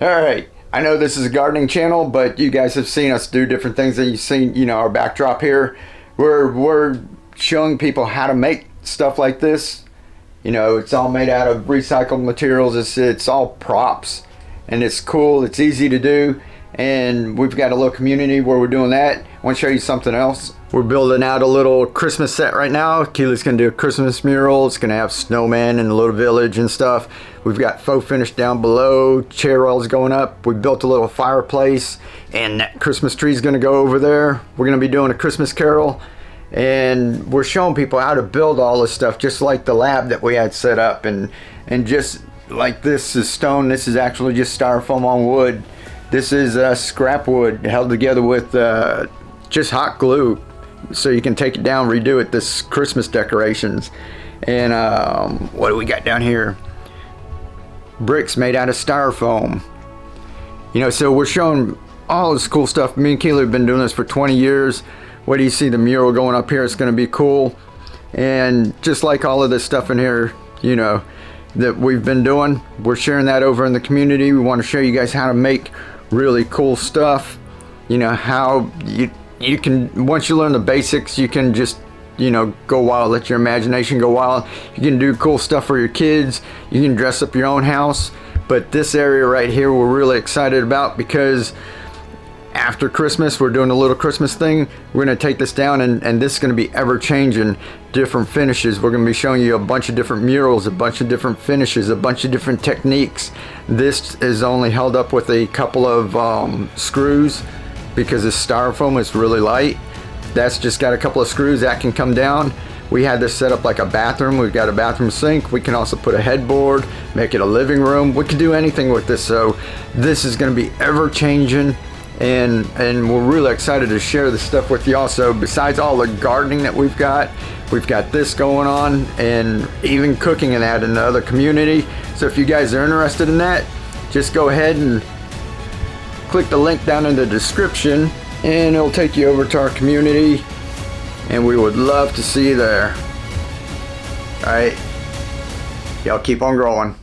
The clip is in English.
All right. I know this is a gardening channel, but you guys have seen us do different things that you've seen, our backdrop here. We're showing people how to make stuff like this. It's all made out of recycled materials. It's all props, and it's cool. It's easy to do, and we've got a little community where we're doing that. I want to show you something else. We're building out a little Christmas set right now. Keely's gonna do a Christmas mural. It's gonna have snowmen and a little village and stuff. We've got faux finish down below, chair rails going up. We built a little fireplace, and that Christmas tree is gonna go over there. We're gonna be doing a Christmas carol, and we're showing people how to build all this stuff, just like the lab that we had set up. And just like this is stone, this is actually just styrofoam on wood. This is scrap wood held together with just hot glue, so you can take it down, redo it. This Christmas decorations. And what do we got down here? Bricks made out of styrofoam. So we're showing all this cool stuff. Me and Keely have been doing this for 20 years. What do you see? The mural going up here, it's going to be cool. And just like all of this stuff in here, that we've been doing, we're sharing that over in the community. We want to show you guys how to make really cool stuff. How you can, once you learn the basics, you can just go wild, let your imagination go wild. You can do cool stuff for your kids. You can dress up your own house. But this area right here we're really excited about, because after Christmas we're doing a little Christmas thing. We're going to take this down, and this is going to be ever changing, different finishes. We're going to be showing you a bunch of different murals, a bunch of different finishes, a bunch of different techniques. This is only held up with a couple of screws, because this styrofoam is really light. That's just got a couple of screws that can come down. We had this set up like a bathroom. We've got a bathroom sink. We can also put a headboard, make it a living room. We can do anything with this. So this is going to be ever changing, and we're really excited to share this stuff with y'all. So besides all the gardening that we've got this going on, and even cooking and that in the other community. So if you guys are interested in that, just go ahead and click the link down in the description, and it'll take you over to our community, and we would love to see you there. All right, y'all keep on growing.